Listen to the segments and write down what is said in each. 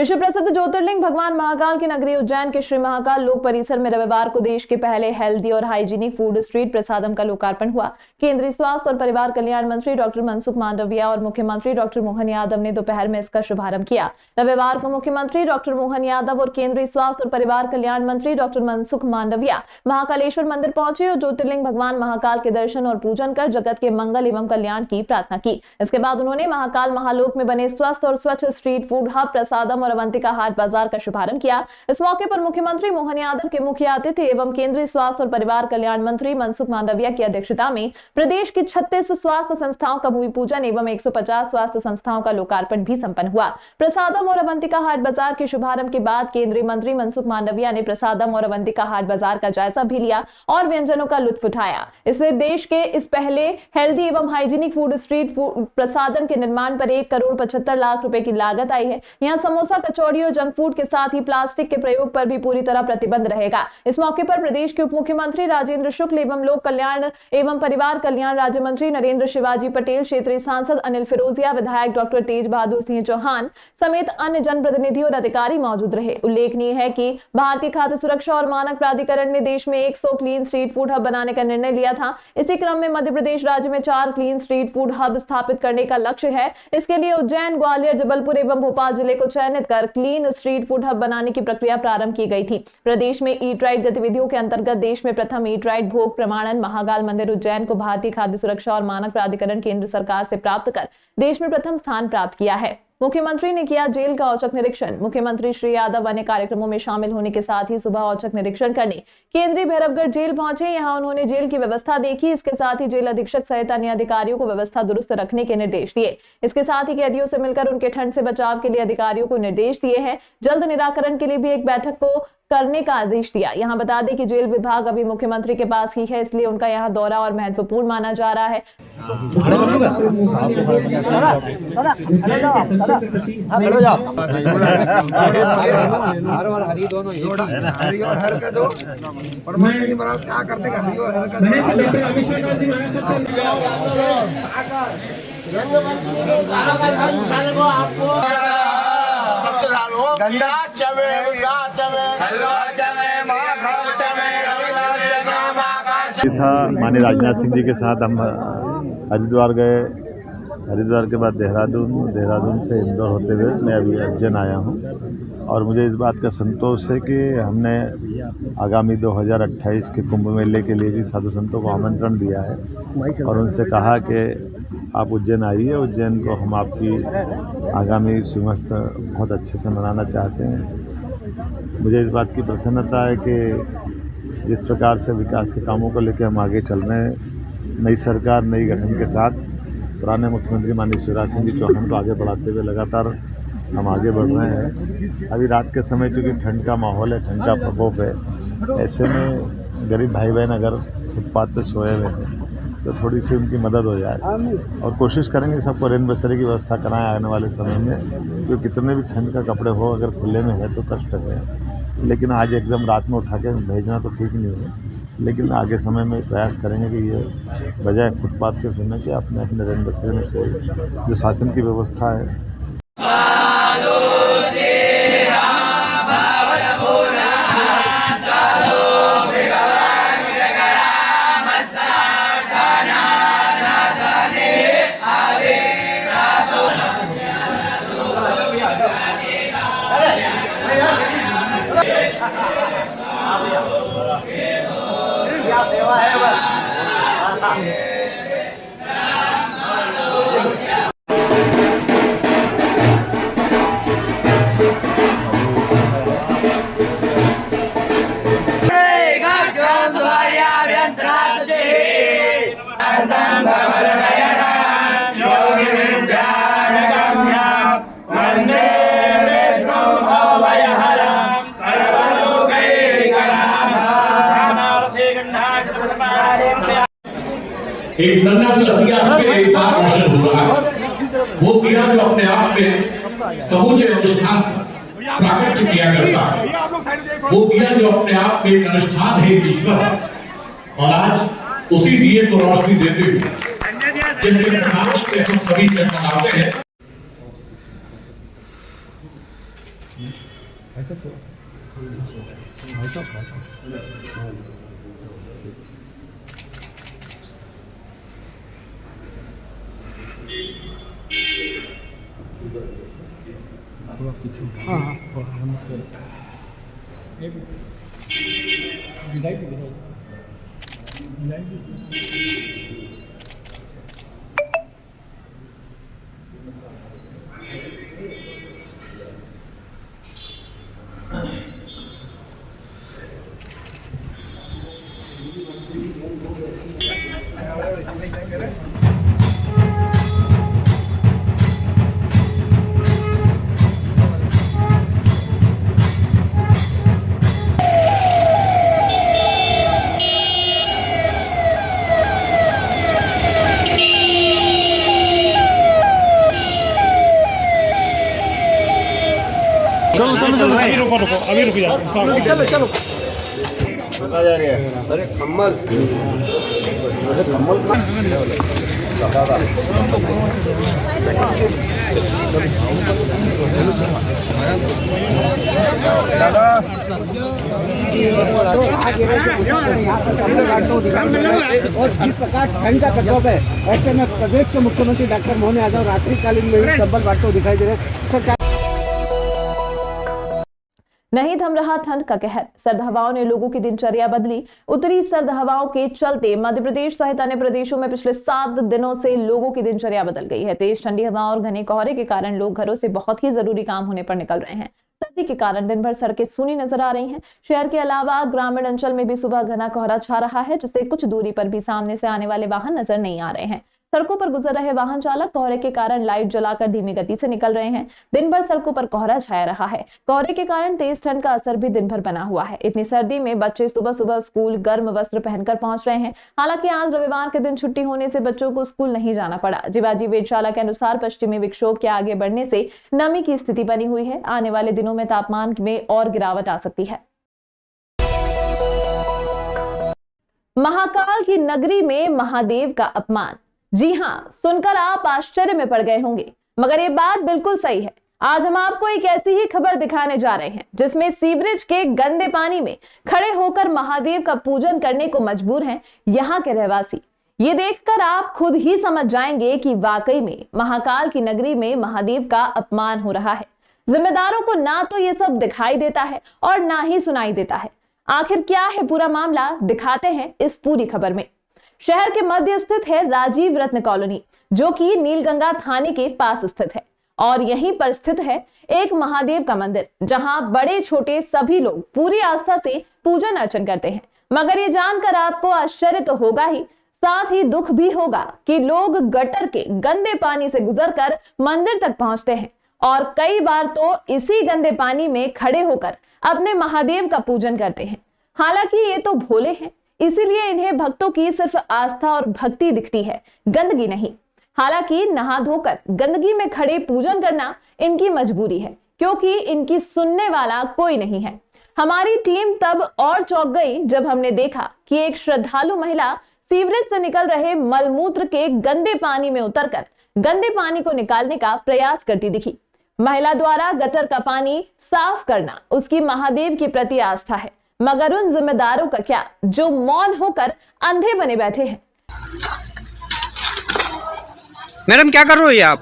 विश्व प्रसिद्ध ज्योतिर्लिंग भगवान महाकाल की नगरी उज्जैन के श्री महाकाल लोक परिसर में रविवार को देश के पहले हेल्दी और हाइजीनिक फूड स्ट्रीट प्रसादम का लोकार्पण हुआ। केंद्रीय स्वास्थ्य और परिवार कल्याण मंत्री डॉक्टर मनसुख मांडविया और मुख्यमंत्री डॉक्टर मोहन यादव ने दोपहर में इसका शुभारंभ किया। रविवार को मुख्यमंत्री डॉक्टर मोहन यादव और केंद्रीय स्वास्थ्य और परिवार कल्याण मंत्री डॉक्टर मनसुख मांडविया महाकालेश्वर मंदिर पहुंचे और ज्योतिर्लिंग भगवान महाकाल के दर्शन और पूजन कर जगत के मंगल एवं कल्याण की प्रार्थना की। इसके बाद उन्होंने महाकाल महालोक में बने स्वस्थ और स्वच्छ स्ट्रीट फूड हब प्रसादम और अवंतिका हाट बाजार का शुभारंभ किया। इस मौके पर मुख्यमंत्री मोहन यादव के मुख्य अतिथि एवं केंद्रीय स्वास्थ्य और परिवार कल्याण मंत्री मनसुख मांडविया की अध्यक्षता में प्रदेश की 36 स्वास्थ्य संस्थाओं का भूमि पूजन एवं 150 स्वास्थ्य संस्थाओं का लोकार्पण भी संपन्न हुआ। प्रसादम और अवंतिका हाट बाजार के शुभारंभ के बाद केंद्रीय मंत्री मनसुख मांडविया ने प्रसादम और अवंतिका हाट बाजार का जायजा भी लिया और व्यंजनों का लुत्फ उठाया। इससे देश के इस पहले हेल्दी एवं हाइजीनिक फूड स्ट्रीट प्रसादम के निर्माण पर 1 करोड़ 75 लाख रुपए की लागत आई है। यहाँ समोसा, कचौड़ी और जंक फूड के साथ ही प्लास्टिक के प्रयोग पर भी पूरी तरह प्रतिबंध रहेगा। इस मौके पर प्रदेश के उप मुख्यमंत्री राजेंद्र शुक्ल एवं लोक कल्याण एवं परिवार कल्याण राज्य मंत्री नरेंद्र शिवाजी पटेल, क्षेत्रीय सांसद अनिल फिरोजिया, विधायक डॉक्टर तेज बहादुर सिंह चौहान समेत अन्य जनप्रतिनिधि और अधिकारी मौजूद रहे। उल्लेखनीय है कि भारतीय खाद्य सुरक्षा और मानक प्राधिकरण ने देश में 100 क्लीन स्ट्रीट फूड हब बनाने का निर्णय लिया था। इसी क्रम में मध्य प्रदेश राज्य में 4 क्लीन स्ट्रीट फूड हब स्थापित करने का लक्ष्य है। इसके लिए उज्जैन, ग्वालियर, जबलपुर एवं भोपाल जिले को चयनित कर क्लीन स्ट्रीट फूड हब बनाने की प्रक्रिया प्रारंभ की गई थी। प्रदेश में ईट राइट गतिविधियों के अंतर्गत देश में प्रथम ईट राइट भोग प्रमाणन महाकाल मंदिर उज्जैन को भारतीय खाद्य सुरक्षा और मानक प्राधिकरण केंद्र सरकार से प्राप्त कर देश में प्रथम स्थान प्राप्त किया है। मुख्यमंत्री ने किया जेल का औचक निरीक्षण। मुख्यमंत्री श्री यादव अन्य कार्यक्रमों में शामिल होने के साथ ही सुबह औचक निरीक्षण करने केंद्रीय भैरवगढ़ जेल पहुंचे। यहां उन्होंने जेल की व्यवस्था देखी। इसके साथ ही जेल अधीक्षक सहित अन्य अधिकारियों को व्यवस्था दुरुस्त रखने के निर्देश दिए। इसके साथ ही कैदियों से मिलकर उनके ठंड से बचाव के लिए अधिकारियों को निर्देश दिए हैं। जल्द निराकरण के लिए भी एक बैठक को करने का आदेश दिया। यहां बता दें कि जेल विभाग अभी मुख्यमंत्री के पास ही है, इसलिए उनका यहां दौरा और महत्वपूर्ण माना जा रहा है। था माननीय राजनाथ सिंह जी के साथ हम हरिद्वार गए। हरिद्वार के बाद देहरादून से इंदौर होते हुए मैं अभी उज्जैन आया हूँ और मुझे इस बात का संतोष है कि हमने आगामी 2028 के कुंभ मेले के लिए भी साधु संतों को आमंत्रण दिया है और उनसे कहा कि आप उज्जैन आइए। उज्जैन को हम आपकी आगामी सिंहस्थ बहुत अच्छे से मनाना चाहते हैं। मुझे इस बात की प्रसन्नता है कि जिस प्रकार से विकास के कामों को लेकर हम आगे चल रहे हैं, नई सरकार नई गठन के साथ पुराने मुख्यमंत्री माननीय शिवराज सिंह जी चौहान को आगे बढ़ाते हुए लगातार हम आगे बढ़ रहे हैं। अभी रात के समय चूँकि ठंड का माहौल है, ठंड का प्रकोप है, ऐसे में गरीब भाई बहन अगर फुटपाथ पर सोए हुए हैं तो थोड़ी सी उनकी मदद हो जाए और कोशिश करेंगे सबको रेन बसेरे की व्यवस्था कराएं आने वाले समय में। क्योंकि कितने भी ठंड का कपड़े हो अगर खुले में है तो कष्ट है, लेकिन आज एकदम रात में उठा के भेजना तो ठीक नहीं है। लेकिन आगे समय में प्रयास करेंगे कि ये बजाय फुटपाथ के सोने के अपने अपने रेन बसेरे में से जो शासन की व्यवस्था है। एक नन्हा सा दिया आपके आकर्षण हो रहा है। वो दिया जो अपने आप में समूचे अनुष्ठान प्राकट्य किया करता है, वो दिया जो अपने आप में एक अनुष्ठान है ईश्वर। और आज उसी दिए को रोशनी देते हुए जिसके प्रकाश में हम सभी जन्मनाते हैं। ऐसे थोड़ा सा भाई साहब थोड़ा पीछे हाँ हाँ थोड़ा हम गिलाई चलो अभी रुक जाओ चलो जा रही है। अरे कम्बल और जिस प्रकार ठंड का प्रकोप है ऐसे में प्रदेश के मुख्यमंत्री डॉक्टर मोहन यादव रात्रिकालीन में ही कंबल बांटते हुए दिखाई दे रहे हैं। सरकार नहीं थम रहा ठंड का कहर, सर्द हवाओं ने लोगों की दिनचर्या बदली। उत्तरी सर्द हवाओं के चलते मध्य प्रदेश सहित अन्य प्रदेशों में पिछले 7 दिनों से लोगों की दिनचर्या बदल गई है। तेज ठंडी हवाओं और घने कोहरे के कारण लोग घरों से बहुत ही जरूरी काम होने पर निकल रहे हैं। सर्दी के कारण दिन भर सड़कें सूनी नजर आ रही हैं। शहर के अलावा ग्रामीण अंचल में भी सुबह घना कोहरा छा रहा है, जिससे कुछ दूरी पर भी सामने से आने वाले वाहन नजर नहीं आ रहे हैं। सड़कों पर गुजर रहे वाहन चालक कोहरे के कारण लाइट जलाकर धीमी गति से निकल रहे हैं। दिन भर सड़कों पर कोहरा छाया रहा है। कोहरे के कारण तेज ठंड का असर भी दिन भर बना हुआ है। इतनी सर्दी में बच्चे सुबह सुबह स्कूल गर्म वस्त्र पहनकर पहुंच रहे हैं। हालांकि आज रविवार के दिन छुट्टी होने से बच्चों को स्कूल नहीं जाना पड़ा। जीवाजी वेधशाला के अनुसार पश्चिमी विक्षोभ के आगे बढ़ने से नमी की स्थिति बनी हुई है। आने वाले दिनों में तापमान में और गिरावट आ सकती है। महाकाल की नगरी में महादेव का अपमान। जी हां, सुनकर आप आश्चर्य में पड़ गए होंगे, मगर ये बात बिल्कुल सही है। आज हम आपको एक ऐसी ही खबर दिखाने जा रहे हैं जिसमें सीवरेज के गंदे पानी में खड़े होकर महादेव का पूजन करने को मजबूर हैं यहां के रहवासी। ये देखकर आप खुद ही समझ जाएंगे कि वाकई में महाकाल की नगरी में महादेव का अपमान हो रहा है। जिम्मेदारों को ना तो ये सब दिखाई देता है और ना ही सुनाई देता है। आखिर क्या है पूरा मामला, दिखाते हैं इस पूरी खबर में। शहर के मध्य स्थित है राजीव रत्न कॉलोनी, जो कि नीलगंगा थाने के पास स्थित है, और यहीं पर स्थित है एक महादेव का मंदिर, जहां बड़े छोटे सभी लोग पूरी आस्था से पूजन अर्चन करते हैं। मगर ये जानकर आपको आश्चर्य तो होगा ही, साथ ही दुख भी होगा कि लोग गटर के गंदे पानी से गुजरकर मंदिर तक पहुंचते हैं और कई बार तो इसी गंदे पानी में खड़े होकर अपने महादेव का पूजन करते हैं। हालांकि ये तो भोले हैं, इसीलिए इन्हें भक्तों की सिर्फ आस्था और भक्ति दिखती है, गंदगी नहीं। हालांकि नहा धोकर गंदगी में खड़े पूजन करना इनकी मजबूरी है, क्योंकि इनकी सुनने वाला कोई नहीं है। हमारी टीम तब और चौंक गई जब हमने देखा कि एक श्रद्धालु महिला सीवरेज से निकल रहे मलमूत्र के गंदे पानी में उतरकर गंदे पानी को निकालने का प्रयास करती दिखी। महिला द्वारा गटर का पानी साफ करना उसकी महादेव के प्रति आस्था है, मगर उन जिम्मेदारों का क्या, जो मौन होकर अंधे बने बैठे हैं। मैडम क्या कर रही हो आप?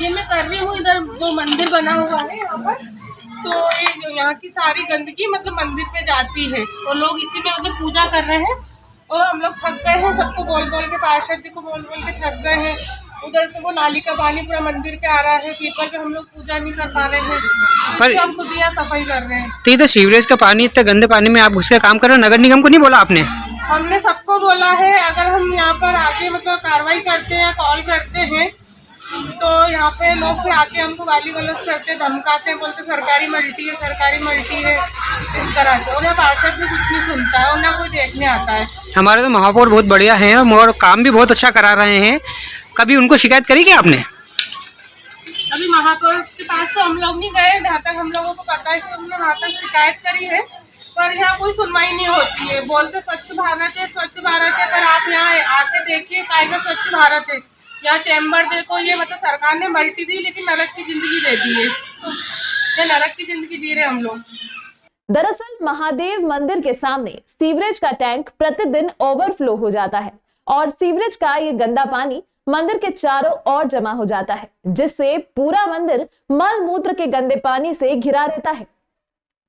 ये मैं कर रही हूँ, इधर जो मंदिर बना हुआ है यहाँ पर, तो ये यहाँ की सारी गंदगी मतलब मंदिर पे जाती है और लोग इसी में मतलब पूजा कर रहे हैं। और हम लोग थक गए हैं, सबको बोल बोल के, पार्षद जी को बोल बोल के थक गए हैं। उधर से वो नाली का पानी पूरा मंदिर पे आ रहा है, पीपल पे हम लोग पूजा नहीं कर पा रहे हैं, तो हम खुद यहाँ सफाई कर रहे हैं। तो ये तो सीवरेज का पानी, इतने गंदे पानी में आप घुस के काम कर रहे हो, नगर निगम को नहीं बोला आपने? हमने सबको बोला है, अगर हम यहाँ पर आके मतलब कार्रवाई करते हैं, कॉल करते हैं, तो यहाँ पे लोग फिर आके हमको गाली गलौज करते, धमकाते हैं, बोलते सरकारी मल्टी है, सरकारी मल्टी है, इस तरह से। और यहाँ पार्षद भी कुछ नहीं सुनता है और ना कोई देखने आता है। हमारे तो महापौर बहुत बढ़िया हैं और काम भी बहुत अच्छा करा रहे हैं। कभी उनको शिकायत करी क्या आपने? अभी महापौर के पास तो हम लोग नहीं गए, जहाँ तक हम लोगों को पता है, हमने वहाँ तक शिकायत करी है, पर यहाँ कोई सुनवाई नहीं होती है। बोलते स्वच्छ भारत है, स्वच्छ भारत है, पर आप यहाँ आके देखिए कायगा स्वच्छ भारत है। यहाँ चैम्बर देखो, ये मतलब सरकार ने मल्टी दी लेकिन नरक की जिंदगी दे दी है। या नरक की जिंदगी जी रहे हम लोग। दरअसल महादेव मंदिर के सामने सीवरेज का टैंक प्रतिदिन ओवरफ्लो हो जाता है और सीवरेज का ये गंदा पानी मंदिर के चारों ओर जमा हो जाता है, जिससे पूरा मंदिर मल मूत्र के गंदे पानी से घिरा रहता है।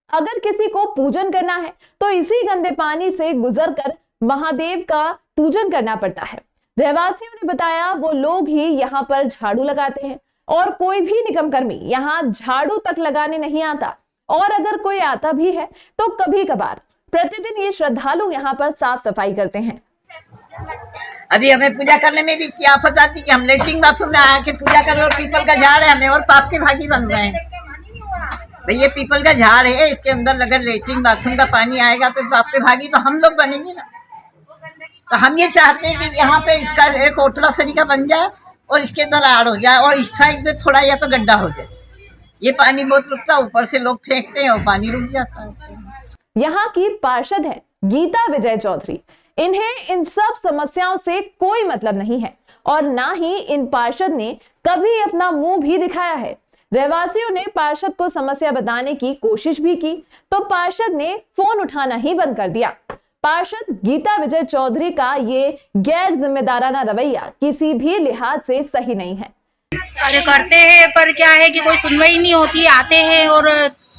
अगर किसी को पूजन करना है तो इसी गंदे पानी से गुजरकर महादेव का पूजन करना पड़ता है। रहवासियों ने बताया वो लोग ही यहाँ पर झाड़ू लगाते हैं और कोई भी निगम कर्मी यहाँ झाड़ू तक लगाने नहीं आता, और अगर कोई आता भी है तो कभी कभार। प्रतिदिन ये श्रद्धालु यहाँ पर साफ सफाई करते हैं। अभी हमें पूजा करने में भी क्या आफत आती कि हम लेटरिन बाथरूम में आके पूजा कर रहे और पीपल का झाड़ है, हमें और पाप के भागी बन रहे हैं। भाई ये पीपल का झाड़ है, इसके अंदर अगर लेटरिन बाथरूम का पानी आएगा तो पाप के भागी तो हम लोग बनेंगे ना। तो हम ये चाहते हैं कि यहाँ पे इसका एक कोटला सरीका बन जाए और इसके अंदर आड़ हो जाए और इस साइड पे थोड़ा या तो गड्ढा हो जाए। ये पानी बहुत रुकता है, ऊपर से लोग फेंकते हैं और पानी रुक जाता है। यहाँ की पार्षद है गीता विजय चौधरी। इन्हें इन सब समस्याओं से कोई मतलब नहीं है और ना ही इन पार्षद ने कभी अपना मुंह भी दिखाया है। रहवासियों ने पार्षद को समस्या बताने की कोशिश भी की तो पार्षद ने फोन उठाना ही बंद कर दिया। पार्षद गीता विजय चौधरी का ये गैर जिम्मेदाराना रवैया किसी भी लिहाज से सही नहीं है। अरे करते हैं पर क्या है कि कोई सुनवाई नहीं होती, आते हैं और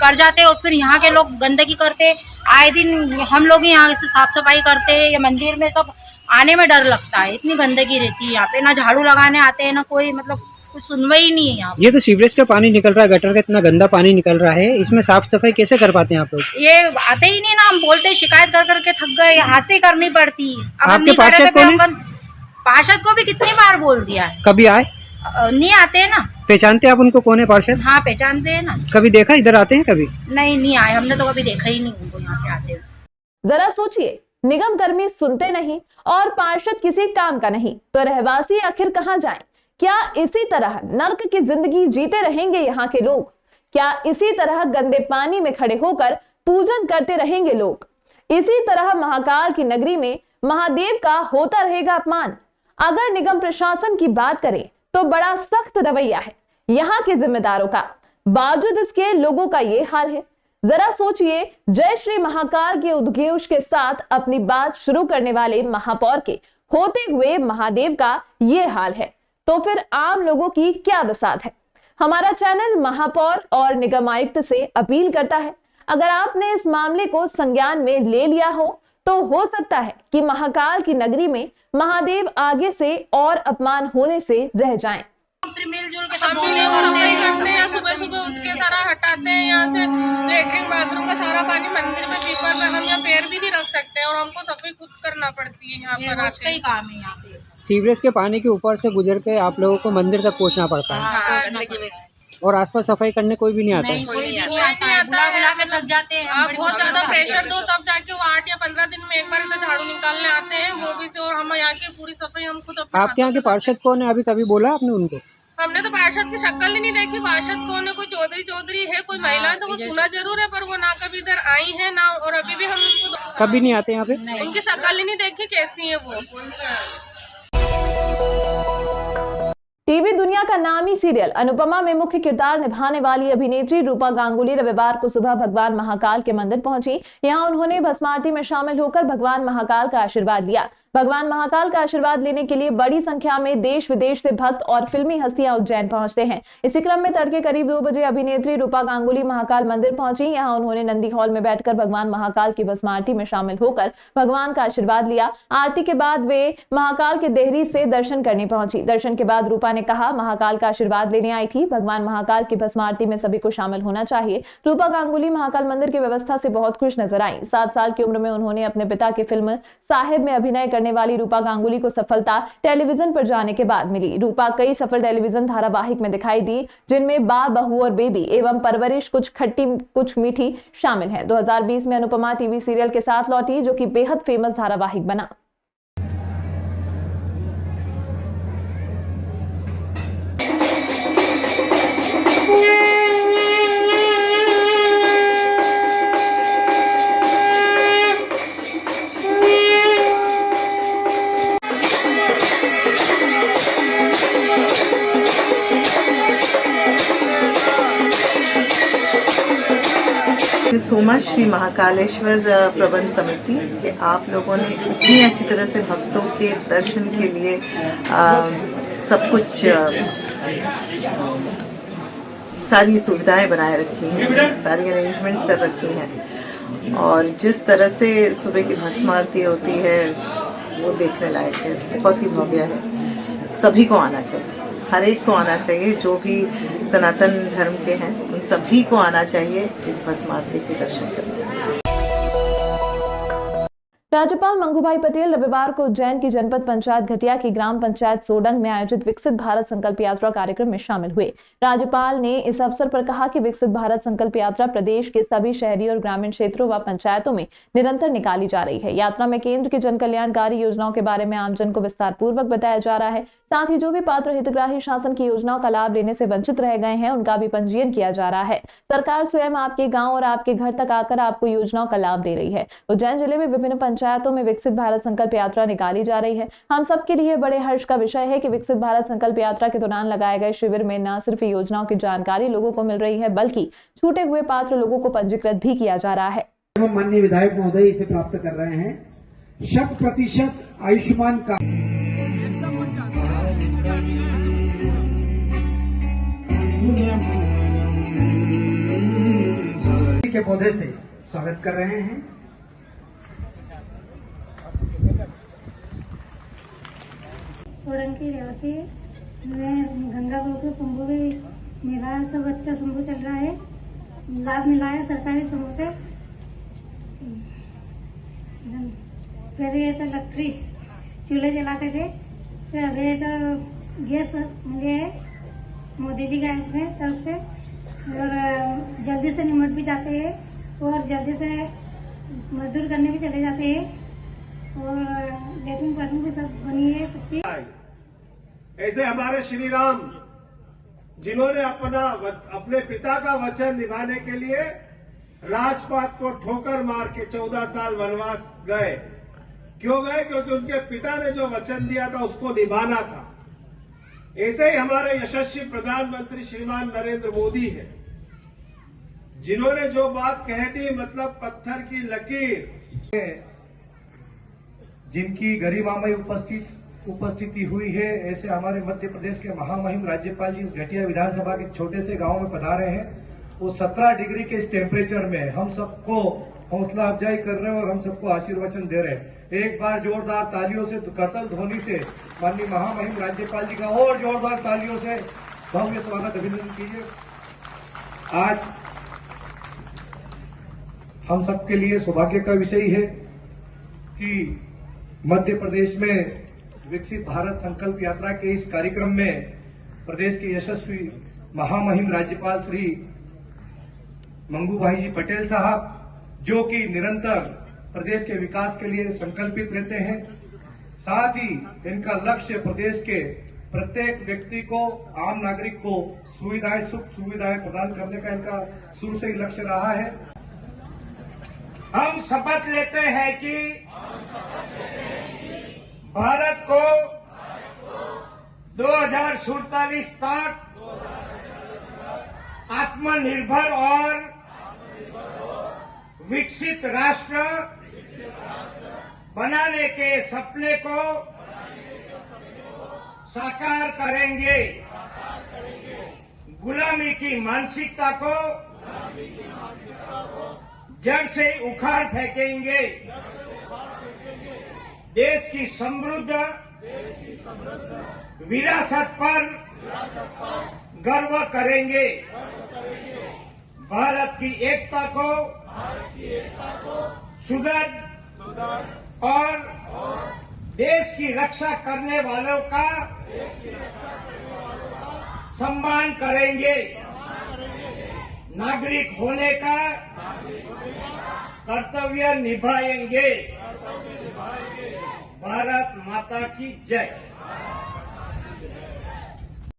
कर जाते हैं और फिर यहाँ के लोग गंदगी करते। आए दिन हम लोग ही यहाँ से साफ सफाई करते हैं। ये मंदिर में सब आने में डर लगता है, इतनी गंदगी रहती है यहाँ पे। ना झाड़ू लगाने आते हैं ना कोई, मतलब कुछ सुनवाई नहीं है यहाँ। ये तो सीवरेज का पानी निकल रहा है, गटर का इतना गंदा पानी निकल रहा है, इसमें साफ सफाई कैसे कर पाते हैं आप लोग? ये आते ही नहीं ना, हम बोलते शिकायत कर करके थक गए, हाथ से करनी पड़ती। आपके पार्षद कौन है? पार्षद को भी कितनी बार बोल दिया है। कभी आए? नहीं आते हैं ना। पहचानते आप उनको, कौन है पार्षद? हाँ पहचानते हैं ना। कभी देखा इधर आते हैं? कभी नहीं आए, हमने तो कभी देखा ही नहीं उनको यहाँ पे आते हुए। जरा सोचिए, निगम कर्मी सुनते नहीं और पार्षद किसी काम का नहीं तो रहवासी आखिर कहां जाएं? क्या इसी तरह नर्क की जिंदगी जीते रहेंगे यहाँ के लोग? क्या इसी तरह गंदे पानी में खड़े होकर पूजन करते रहेंगे लोग? इसी तरह महाकाल की नगरी में महादेव का होता रहेगा अपमान? अगर निगम प्रशासन की बात करें तो बड़ा सख्त रवैया है यहाँ के जिम्मेदारों का, बावजूद इसके लोगों का ये हाल है। जरा सोचिए, जय श्री महाकाल के उद्घोष के साथ अपनी बात शुरू करने वाले महापौर के होते हुए महादेव का ये हाल है तो फिर आम लोगों की क्या बसात है? हमारा चैनल महापौर और निगम आयुक्त से अपील करता है, अगर आपने इस मामले को संज्ञान में ले लिया हो तो हो सकता है कि महाकाल की नगरी में महादेव आगे से और अपमान होने से रह जाएं। मिलजुल के सब सफाई करते हैं, सुबह सुबह उठ के सारा हटाते हैं। यहाँ से लेटरिन बाथरूम का सारा पानी मंदिर में पीपर पे हम यहाँ पैर भी नहीं रख सकते और हमको सफाई खुद करना पड़ती है। यहाँ पर आज कई काम है यहाँ पे। सीवरेज के पानी के ऊपर से गुजर के आप लोगों को मंदिर तक पहुँचना पड़ता है और आसपास सफाई करने कोई भी नहीं आता है। कोई नहीं आता, बुला के थक जाते हैं। आप बहुत ज्यादा प्रेशर दो तब जाके वो 8 या 15 दिन में एक बार इसे झाड़ू निकालने आते हैं, वो भी से। और हम यहाँ की पूरी सफाई हम खुद अपने आपके यहाँ के पार्षद कौन है? अभी कभी बोला आपने उनको? हमने तो पार्षद की शक्ल ही नहीं देखी। पार्षद कौन है? कोई चौधरी है, कोई महिला है तो वो सुना जरूर है, पर वो ना कभी इधर आई है ना, और अभी भी हम उनको कभी नहीं आते यहाँ पे। उनकी शक्ल ही नहीं देखी कैसी है वो। टीवी दुनिया का नामी सीरियल अनुपमा में मुख्य किरदार निभाने वाली अभिनेत्री रूपा गांगुली रविवार को सुबह भगवान महाकाल के मंदिर पहुंची। यहां उन्होंने भस्म आरती में शामिल होकर भगवान महाकाल का आशीर्वाद लिया। भगवान महाकाल का आशीर्वाद लेने के लिए बड़ी संख्या में देश विदेश से भक्त और फिल्मी हस्तियां उज्जैन पहुंचते हैं। इसी क्रम में तड़के करीब 2 बजे अभिनेत्री रूपा गांगुली महाकाल मंदिर पहुंची। यहां उन्होंने नंदी हॉल में बैठकर भगवान महाकाल की भस्म आरती में शामिल होकर भगवान का आशीर्वाद लिया। आरती के बाद वे महाकाल के देहरी से दर्शन करने पहुंची। दर्शन के बाद रूपा ने कहा, महाकाल का आशीर्वाद लेने आई थी, भगवान महाकाल की भस्म आरती में सभी को शामिल होना चाहिए। रूपा गांगुली महाकाल मंदिर की व्यवस्था से बहुत खुश नजर आई। 7 साल की उम्र में उन्होंने अपने पिता की फिल्म साहिब में अभिनय करने वाली रूपा गांगुली को सफलता टेलीविजन पर जाने के बाद मिली। रूपा कई सफल टेलीविजन धारावाहिक में दिखाई दी, जिनमें बा, बहू और बेबी एवं परवरिश, कुछ खट्टी कुछ मीठी शामिल है। 2020 में अनुपमा टीवी सीरियल के साथ लौटी, जो कि बेहद फेमस धारावाहिक बना। You so much Shri Mahakaleshwar प्रबंध समिति कि आप लोगों ने इतनी अच्छी तरह से भक्तों के दर्शन के लिए सब कुछ सारी सुविधाएं बनाए रखी हैं, सारी अरेंजमेंट्स कर रखी हैं और जिस तरह से सुबह की भस्म आरती होती है वो देखने लायक है, बहुत ही भव्य है। सभी को आना चाहिए, हर एक को आना चाहिए, जो भी सनातन धर्म के हैं उन सभी को आना चाहिए इस भस्म आरती के दर्शन करने। राज्यपाल मंगूभाई पटेल रविवार को उज्जैन की जनपद पंचायत घटिया की ग्राम पंचायत सोडंग में आयोजित विकसित भारत संकल्प यात्रा कार्यक्रम में शामिल हुए। राज्यपाल ने इस अवसर पर कहा कि विकसित भारत संकल्प यात्रा प्रदेश के सभी शहरी और ग्रामीण क्षेत्रों व पंचायतों में निरंतर निकाली जा रही है। यात्रा में केंद्र की जन कल्याणकारी योजनाओं के बारे में आमजन को विस्तार पूर्वक बताया जा रहा है। साथ ही जो भी पात्र हितग्राही शासन की योजनाओं का लाभ लेने से वंचित रह गए हैं उनका भी पंजीयन किया जा रहा है। सरकार स्वयं आपके गांव और आपके घर तक आकर आपको योजनाओं का लाभ दे रही है। उज्जैन जिले में विभिन्न पंचायतों में विकसित भारत संकल्प यात्रा निकाली जा रही है। हम सबके लिए बड़े हर्ष का विषय है कि विकसित भारत संकल्प यात्रा के दौरान लगाए गए शिविर में न सिर्फ योजनाओं की जानकारी लोगों को मिल रही है बल्कि छूटे हुए पात्र लोगों को पंजीकृत भी किया जा रहा है। माननीय विधायक महोदय इसे प्राप्त कर रहे हैं। 100% आयुष्मान का के पौधे से स्वागत कर रहे हैं। सोडंग की रहवासी मैं गंगा गोकुल शंभू भी मिला, सब अच्छा शंभू चल रहा है, लाभ मिला है सरकारी समूह से। पहले तो लकड़ी चूल्हे जलाते थे, फिर अभी तो गैस मिले है, मोदी जी गए थे तब से, और जल्दी से निमट भी जाते हैं और जल्दी से मजदूर करने भी चले जाते हैं और लेटरिन बाथरूम भी सब बनी है सबकी। ऐसे हमारे श्री राम जिन्होंने अपने पिता का वचन निभाने के लिए राजपाट को ठोकर मार के 14 साल वनवास गए। क्यों गए? क्योंकि उनके पिता ने जो वचन दिया था उसको निभाना था। ऐसे ही हमारे यशस्वी प्रधानमंत्री श्रीमान नरेंद्र मोदी हैं, जिन्होंने जो बात कह दी मतलब पत्थर की लकीर, जिनकी गरिमामय उपस्थिति हुई है, ऐसे हमारे मध्य प्रदेश के महामहिम राज्यपाल जी इस घटिया विधानसभा के छोटे से गांव में पधारे हैं। वो 17 डिग्री के इस टेम्परेचर में हम सबको हौसला अफजाई कर रहे हैं और हम सबको आशीर्वचन दे रहे हैं। एक बार जोरदार तालियों से, करतल ध्वनि से माननीय महामहिम राज्यपाल जी का और जोरदार तालियों से भव्य स्वागत अभिनंदन कीजिए। आज हम सबके लिए सौभाग्य का विषय है कि मध्य प्रदेश में विकसित भारत संकल्प यात्रा के इस कार्यक्रम में प्रदेश के यशस्वी महामहिम राज्यपाल श्री मंगूभाई जी पटेल साहब, जो कि निरंतर प्रदेश के विकास के लिए संकल्पित रहते हैं, साथ ही इनका लक्ष्य प्रदेश के प्रत्येक व्यक्ति को, आम नागरिक को सुविधाएं, सुख सुविधाएं प्रदान करने का इनका शुरू से ही लक्ष्य रहा है। हम शपथ लेते हैं कि भारत को 2047 तक आत्मनिर्भर और विकसित राष्ट्र बनाने के सपने को साकार करेंगे। गुलामी की मानसिकता को जड़ से उखाड़ फेंकेंगे। देश की समृद्ध विरासत पर गर्व करेंगे। भारत की एकता को सुदृढ़ और देश की रक्षा करने वालों का सम्मान करेंगे। नागरिक होने का कर्तव्य निभाएंगे। भारत माता की जय।